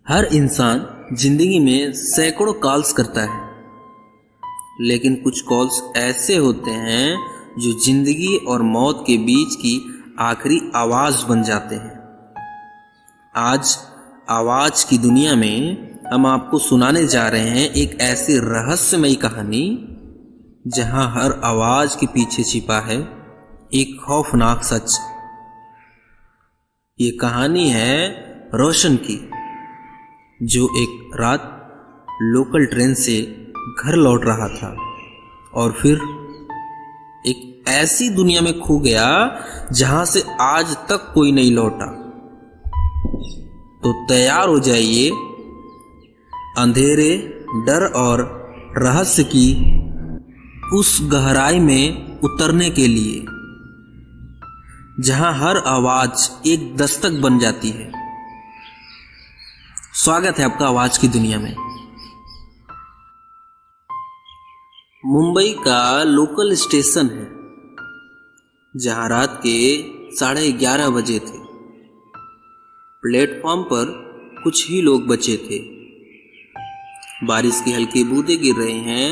हर इंसान जिंदगी में सैकड़ों कॉल्स करता है, लेकिन कुछ कॉल्स ऐसे होते हैं जो जिंदगी और मौत के बीच की आखिरी आवाज बन जाते हैं। आज आवाज की दुनिया में हम आपको सुनाने जा रहे हैं एक ऐसी रहस्यमयी कहानी जहां हर आवाज के पीछे छिपा है एक खौफनाक सच। ये कहानी है रोशन की, जो एक रात लोकल ट्रेन से घर लौट रहा था और फिर एक ऐसी दुनिया में खो गया जहां से आज तक कोई नहीं लौटा। तो तैयार हो जाइए अंधेरे, डर और रहस्य की उस गहराई में उतरने के लिए जहां हर आवाज एक दस्तक बन जाती है। स्वागत है आपका आवाज की दुनिया में। मुंबई का लोकल स्टेशन है जहां रात के 11:30 बजे थे। प्लेटफॉर्म पर कुछ ही लोग बचे थे। बारिश की हल्की बूंदें गिर रही हैं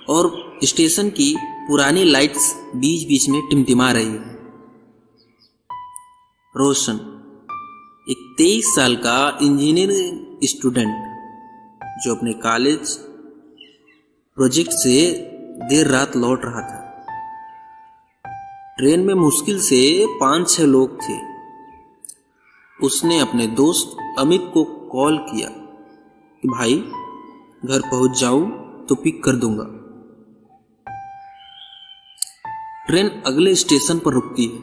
और स्टेशन की पुरानी लाइट्स बीच बीच में टिमटिमा रही है। रोशन एक 23 साल का इंजीनियरिंग स्टूडेंट जो अपने कॉलेज प्रोजेक्ट से देर रात लौट रहा था। ट्रेन में मुश्किल से 5-6 लोग थे। उसने अपने दोस्त अमित को कॉल किया कि भाई घर पहुंच जाऊं तो पिक कर दूंगा। ट्रेन अगले स्टेशन पर रुकती है।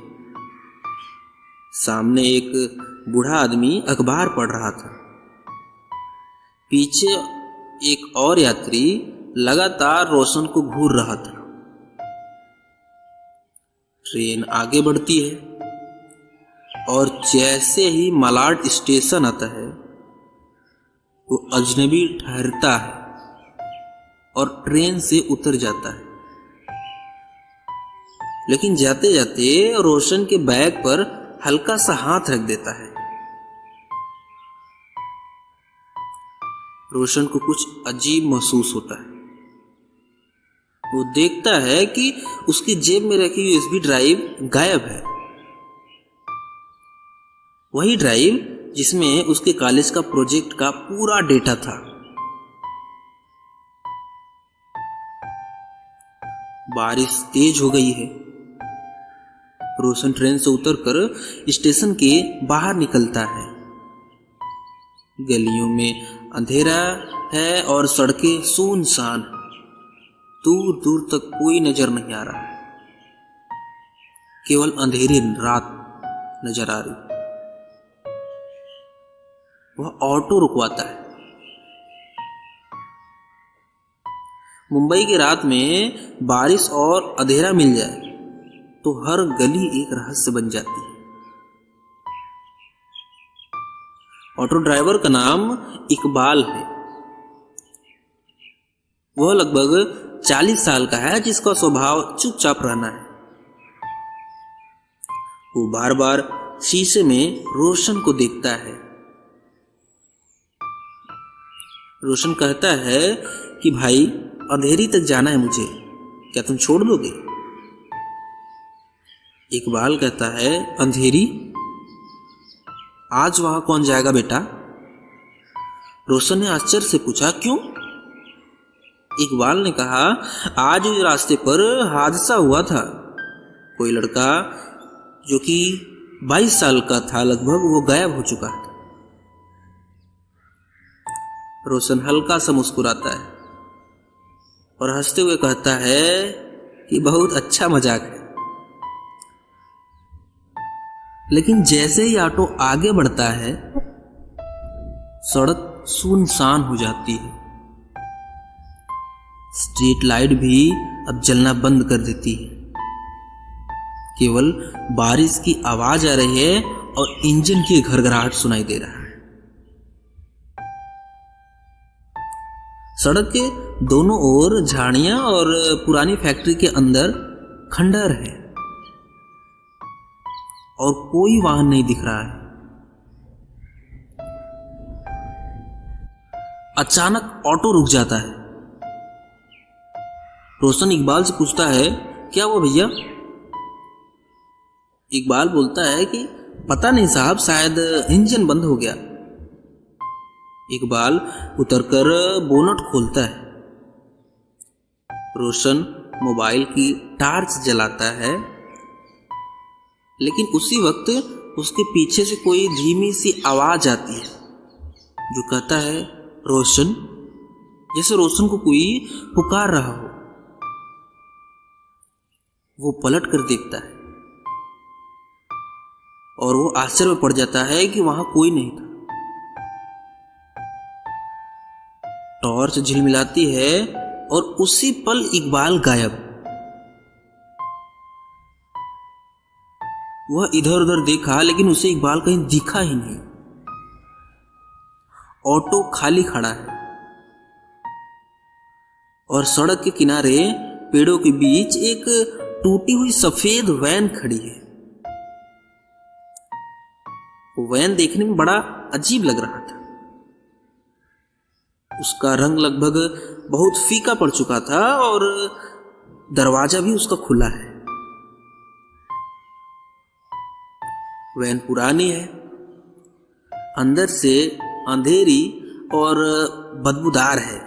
सामने एक बूढ़ा आदमी अखबार पढ़ रहा था। पीछे एक और यात्री लगातार रोशन को घूर रहा था। ट्रेन आगे बढ़ती है और जैसे ही मलाड स्टेशन आता है वो अजनबी ठहरता है और ट्रेन से उतर जाता है। लेकिन जाते जाते रोशन के बैग पर हल्का सा हाथ रख देता है। रोशन को कुछ अजीब महसूस होता है। वो देखता है कि उसकी जेब में रखी यूएसबी ड्राइव गायब है। वही ड्राइव जिसमें उसके कॉलेज का प्रोजेक्ट का पूरा डेटा था। बारिश तेज हो गई है। रोशन ट्रेन से उतरकर स्टेशन के बाहर निकलता है। गलियों में अंधेरा है और सड़कें सुनसान। दूर दूर तक कोई नजर नहीं आ रहा, केवल अंधेरी रात नजर आ रही। वह ऑटो रुकवाता है। मुंबई की रात में बारिश और अंधेरा मिल जाए तो हर गली एक रहस्य बन जाती है। ऑटो ड्राइवर का नाम इकबाल है। वह लगभग 40 साल का है, जिसका स्वभाव चुपचाप रहना है। वो बार बार शीशे में रोशन को देखता है। रोशन कहता है कि भाई अंधेरी तक जाना है मुझे, क्या तुम छोड़ दोगे? इकबाल कहता है, अंधेरी? आज वहां कौन जाएगा बेटा? रोशन ने आश्चर्य से पूछा, क्यों? इकबाल ने कहा, आज उस रास्ते पर हादसा हुआ था। कोई लड़का जो कि 22 साल का था लगभग, वो गायब हो चुका था। रोशन हल्का सा मुस्कुराता है और हंसते हुए कहता है कि बहुत अच्छा मजाक है। लेकिन जैसे ही ऑटो आगे बढ़ता है सड़क सुनसान हो जाती है। स्ट्रीट लाइट भी अब जलना बंद कर देती है। केवल बारिश की आवाज आ रही है और इंजन की घरघराहट सुनाई दे रहा है। सड़क के दोनों ओर झाड़ियां और पुरानी फैक्ट्री के अंदर खंडहर है और कोई वाहन नहीं दिख रहा है। अचानक ऑटो रुक जाता है। रोशन इकबाल से पूछता है, क्या हुआ भैया? इकबाल बोलता है कि पता नहीं साहब, शायद इंजन बंद हो गया। इकबाल उतरकर बोनट खोलता है। रोशन मोबाइल की टार्च जलाता है, लेकिन उसी वक्त उसके पीछे से कोई धीमी सी आवाज आती है जो कहता है रोशन, जैसे रोशन को कोई पुकार रहा हो। वो पलट कर देखता है और वो आश्चर्य में पड़ जाता है कि वहां कोई नहीं था। टॉर्च झिलमिलाती है और उसी पल इकबाल गायब। वह इधर उधर देखा, लेकिन उसे इकबाल कहीं दिखा ही नहीं। ऑटो खाली खड़ा है और सड़क के किनारे पेड़ों के बीच एक टूटी हुई सफेद वैन खड़ी है। वो वैन देखने में बड़ा अजीब लग रहा था। उसका रंग लगभग बहुत फीका पड़ चुका था और दरवाजा भी उसका खुला है। वैन पुरानी है, अंदर से अंधेरी और बदबूदार है।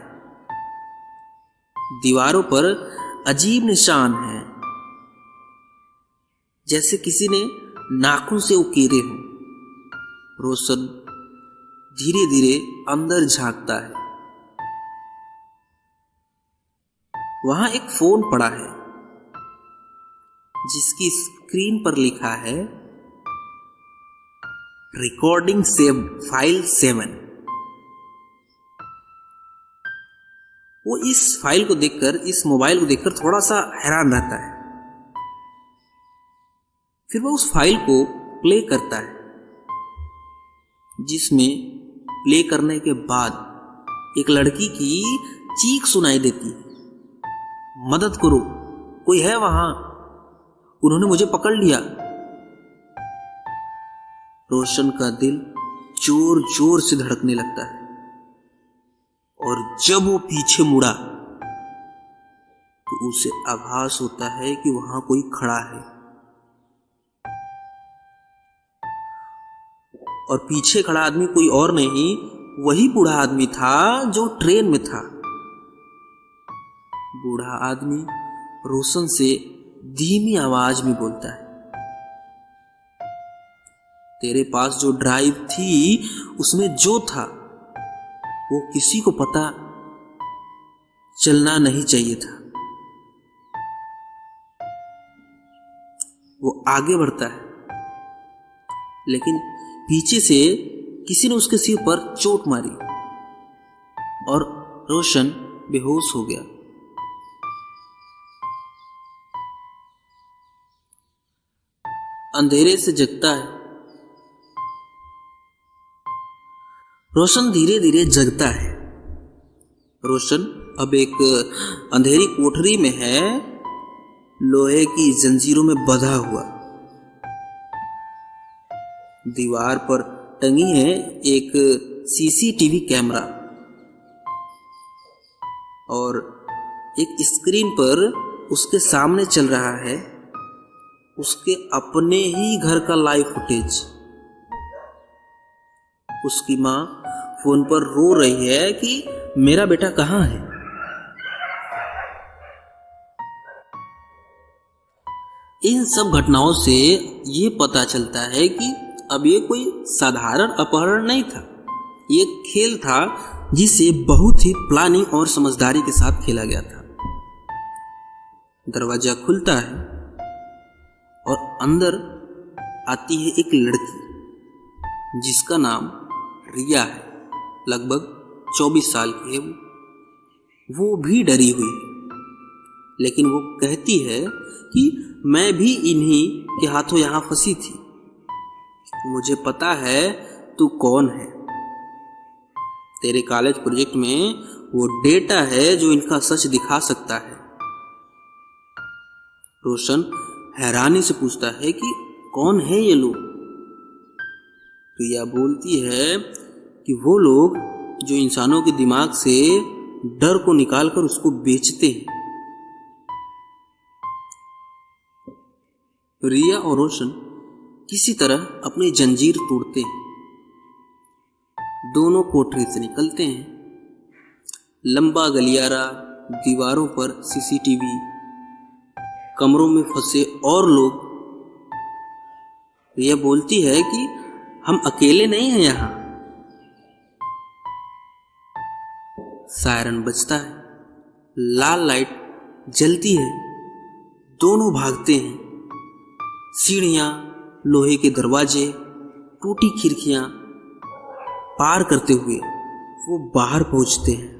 दीवारों पर अजीब निशान हैं, जैसे किसी ने नाखून से उकेरे हों। रोशन धीरे धीरे अंदर झांकता है। वहां एक फोन पड़ा है जिसकी स्क्रीन पर लिखा है रिकॉर्डिंग सेव फाइल 7। वो इस फाइल को देखकर, इस मोबाइल को देखकर थोड़ा सा हैरान रहता है। फिर वो उस फाइल को प्ले करता है, जिसमें प्ले करने के बाद एक लड़की की चीख सुनाई देती है, मदद करो, कोई है वहां, उन्होंने मुझे पकड़ लिया। रोशन का दिल जोर जोर से धड़कने लगता है और जब वो पीछे मुड़ा तो उसे आभास होता है कि वहां कोई खड़ा है और पीछे खड़ा आदमी कोई और नहीं, वही बूढ़ा आदमी था जो ट्रेन में था। बूढ़ा आदमी रोशन से धीमी आवाज में बोलता है, तेरे पास जो ड्राइव थी उसमें जो था वो किसी को पता चलना नहीं चाहिए था। वो आगे बढ़ता है, लेकिन पीछे से किसी ने उसके सिर पर चोट मारी और रोशन बेहोश हो गया। अंधेरे से जगता है। रोशन धीरे धीरे जगता है। रोशन अब एक अंधेरी कोठरी में है, लोहे की जंजीरों में बंधा हुआ। दीवार पर टंगी है एक सीसीटीवी कैमरा और एक स्क्रीन पर उसके सामने चल रहा है उसके अपने ही घर का लाइव फुटेज। उसकी माँ फोन पर रो रही है कि मेरा बेटा कहाँ है। इन सब घटनाओं से ये पता चलता है कि अब ये कोई साधारण अपहरण नहीं था, ये खेल था जिसे बहुत ही प्लानिंग और समझदारी के साथ खेला गया था। दरवाजा खुलता है और अंदर आती है एक लड़की जिसका नाम रिया है। लगभग 24 साल की है वो भी डरी हुई है, लेकिन वो कहती है कि मैं भी इन्हीं के हाथों यहां फंसी थी, मुझे पता है तू कौन है। तेरे कॉलेज प्रोजेक्ट में वो डेटा है जो इनका सच दिखा सकता है। रोशन हैरानी से पूछता है कि कौन है ये लोग। रिया बोलती है कि वो लोग जो इंसानों के दिमाग से डर को निकालकर उसको बेचते हैं। रिया और रोशन किसी तरह अपनी जंजीर तोड़ते हैं। दोनों कोठरी से निकलते हैं। लंबा गलियारा, दीवारों पर सीसीटीवी, कमरों में फंसे और लोग। रिया बोलती है कि हम अकेले नहीं हैं यहां। सायरन बजता है, लाल लाइट जलती है। दोनों भागते हैं। सीढ़ियां, लोहे के दरवाजे, टूटी खिड़कियां पार करते हुए वो बाहर पहुंचते हैं।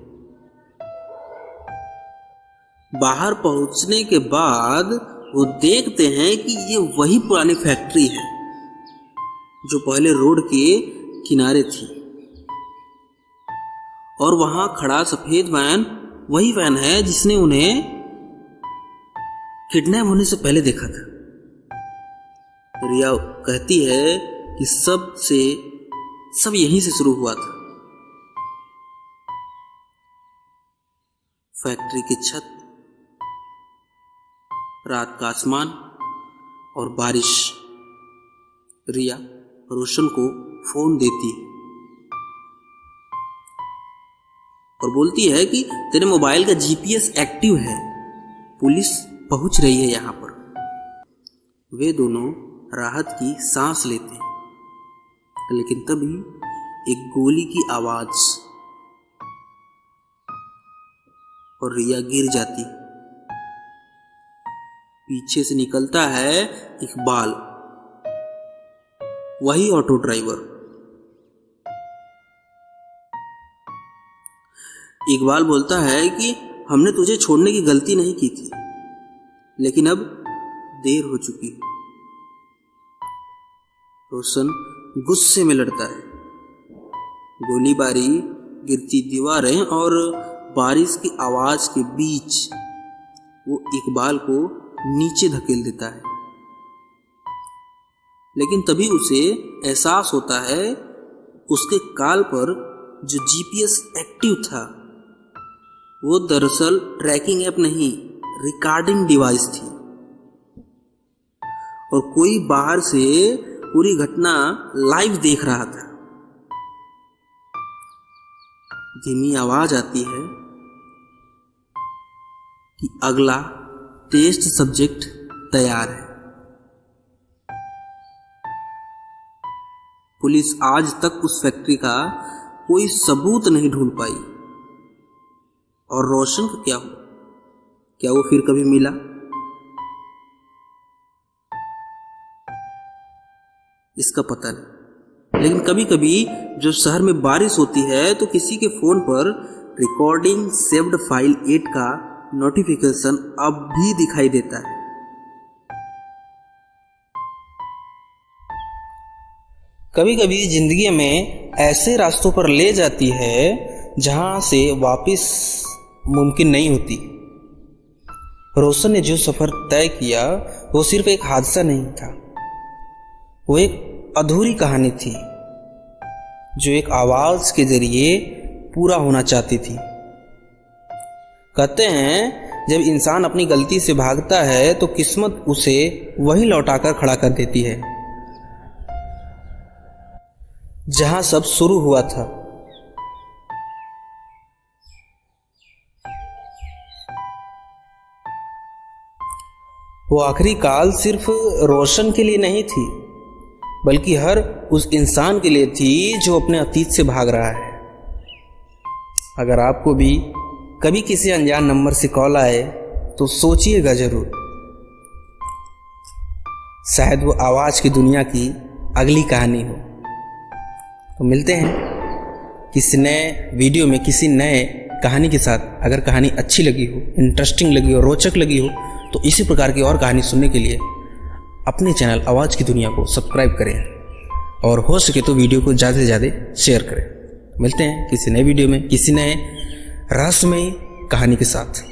बाहर पहुंचने के बाद वो देखते हैं कि ये वही पुरानी फैक्ट्री है जो पहले रोड के किनारे थी, और वहां खड़ा सफेद वैन वही वैन है जिसने उन्हें किडनैप होने से पहले देखा था। रिया कहती है कि सब यहीं से शुरू हुआ था। फैक्ट्री की छत, रात का आसमान और बारिश। रिया रोशन को फोन देती है और बोलती है कि तेरे मोबाइल का जीपीएस एक्टिव है, पुलिस पहुंच रही है यहां पर। वे दोनों राहत की सांस लेते हैं, लेकिन तभी एक गोली की आवाज और रिया गिर जाती। पीछे से निकलता है इकबाल, वही ऑटो ड्राइवर। इकबाल बोलता है कि हमने तुझे छोड़ने की गलती नहीं की थी, लेकिन अब देर हो चुकी है। रोशन गुस्से में लड़ता है। गोलीबारी, गिरती दीवारें और बारिश की आवाज के बीच वो इकबाल को नीचे धकेल देता है। लेकिन तभी उसे एहसास होता है उसके काल पर जो जीपीएस एक्टिव था वो दरअसल ट्रैकिंग ऐप नहीं, रिकॉर्डिंग डिवाइस थी, और कोई बाहर से पूरी घटना लाइव देख रहा था। धीमी आवाज आती है कि अगला टेस्ट सब्जेक्ट तैयार है। पुलिस आज तक उस फैक्ट्री का कोई सबूत नहीं ढूंढ पाई। और रोशन का क्या हुआ? क्या वो फिर कभी मिला? इसका पता नहीं। लेकिन कभी कभी जब शहर में बारिश होती है तो किसी के फोन पर रिकॉर्डिंग सेव्ड फाइल 8 का नोटिफिकेशन अब भी दिखाई देता है। कभी कभी जिंदगी में ऐसे रास्तों पर ले जाती है जहां से वापस मुमकिन नहीं होती। रोशन ने जो सफर तय किया वो सिर्फ एक हादसा नहीं था, वो एक अधूरी कहानी थी जो एक आवाज के जरिए पूरा होना चाहती थी। कहते हैं जब इंसान अपनी गलती से भागता है तो किस्मत उसे वहीं लौटाकर खड़ा कर देती है जहां सब शुरू हुआ था। वो आखिरी काल सिर्फ रोशन के लिए नहीं थी, बल्कि हर उस इंसान के लिए थी जो अपने अतीत से भाग रहा है। अगर आपको भी कभी किसी अनजान नंबर से कॉल आए तो सोचिएगा जरूर, शायद वो आवाज की दुनिया की अगली कहानी हो। तो मिलते हैं किसी नए वीडियो में किसी नए कहानी के साथ। अगर कहानी अच्छी लगी हो, इंटरेस्टिंग लगी हो, रोचक लगी हो तो इसी प्रकार की और कहानी सुनने के लिए अपने चैनल आवाज़ की दुनिया को सब्सक्राइब करें और हो सके तो वीडियो को ज़्यादा से ज़्यादा शेयर करें। मिलते हैं किसी नए वीडियो में किसी नए रहस्यमयी कहानी के साथ।